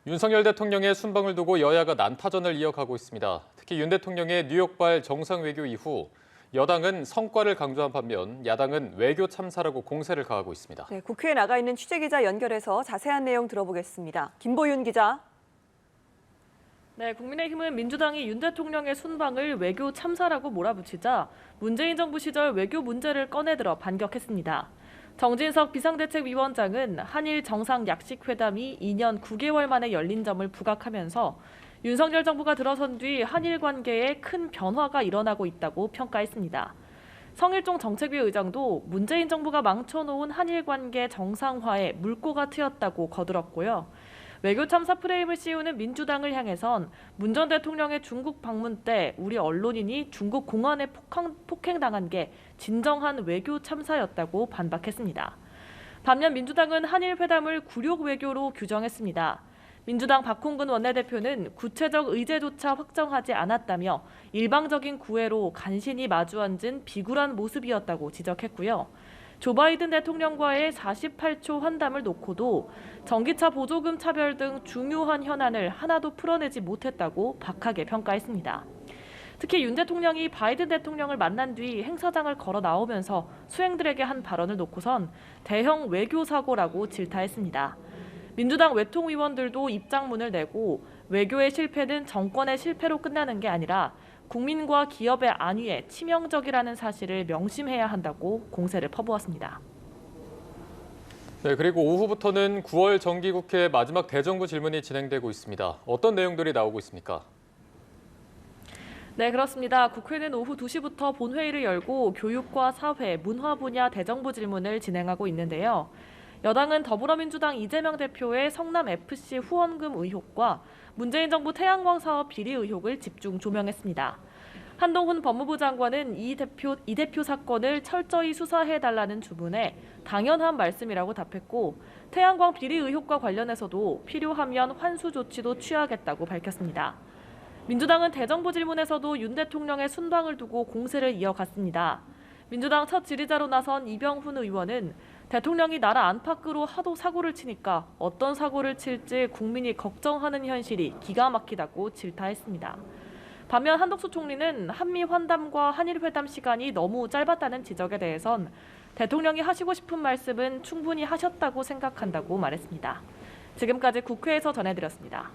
윤석열 대통령의 순방을 두고 여야가 난타전을 이어가고 있습니다. 특히 윤 대통령의 뉴욕발 정상외교 이후 여당은 성과를 강조한 반면 야당은 외교 참사라고 공세를 가하고 있습니다. 네, 국회에 나가 있는 취재기자 연결해서 자세한 내용 들어보겠습니다. 김보윤 기자. 네, 국민의힘은 민주당이 윤 대통령의 순방을 외교 참사라고 몰아붙이자 문재인 정부 시절 외교 문제를 꺼내들어 반격했습니다. 정진석 비상대책위원장은 한일 정상약식회담이 2년 9개월 만에 열린 점을 부각하면서 윤석열 정부가 들어선 뒤 한일 관계에 큰 변화가 일어나고 있다고 평가했습니다. 성일종 정책위 의장도 문재인 정부가 망쳐놓은 한일 관계 정상화에 물꼬가 트였다고 거들었고요. 외교 참사 프레임을 씌우는 민주당을 향해선 문 전 대통령의 중국 방문 때 우리 언론인이 중국 공안에 폭행당한 게 진정한 외교 참사였다고 반박했습니다. 반면 민주당은 한일 회담을 굴욕 외교로 규정했습니다. 민주당 박홍근 원내대표는 구체적 의제조차 확정하지 않았다며 일방적인 구애로 간신히 마주 앉은 비굴한 모습이었다고 지적했고요. 조 바이든 대통령과의 48초 환담을 놓고도 전기차 보조금 차별 등 중요한 현안을 하나도 풀어내지 못했다고 박하게 평가했습니다. 특히 윤 대통령이 바이든 대통령을 만난 뒤 행사장을 걸어 나오면서 수행들에게 한 발언을 놓고선 대형 외교 사고라고 질타했습니다. 민주당 외통위원들도 입장문을 내고 외교의 실패는 정권의 실패로 끝나는 게 아니라 국민과 기업의 안위에 치명적이라는 사실을 명심해야 한다고 공세를 퍼부었습니다. 네, 그리고 오후부터는 9월 정기국회 마지막 대정부 질문이 진행되고 있습니다. 어떤 내용들이 나오고 있습니까? 네, 그렇습니다. 국회는 오후 2시부터 본회의를 열고 교육과 사회, 문화 분야 대정부 질문을 진행하고 있는데요. 여당은 더불어민주당 이재명 대표의 성남FC 후원금 의혹과 문재인 정부 태양광 사업 비리 의혹을 집중 조명했습니다. 한동훈 법무부 장관은 이 대표 사건을 철저히 수사해달라는 주문에 당연한 말씀이라고 답했고 태양광 비리 의혹과 관련해서도 필요하면 환수 조치도 취하겠다고 밝혔습니다. 민주당은 대정부 질문에서도 윤 대통령의 순방을 두고 공세를 이어갔습니다. 민주당 첫 질의자로 나선 이병훈 의원은 대통령이 나라 안팎으로 하도 사고를 치니까 어떤 사고를 칠지 국민이 걱정하는 현실이 기가 막히다고 질타했습니다. 반면 한덕수 총리는 한미 환담과 한일 회담 시간이 너무 짧았다는 지적에 대해선 대통령이 하시고 싶은 말씀은 충분히 하셨다고 생각한다고 말했습니다. 지금까지 국회에서 전해드렸습니다.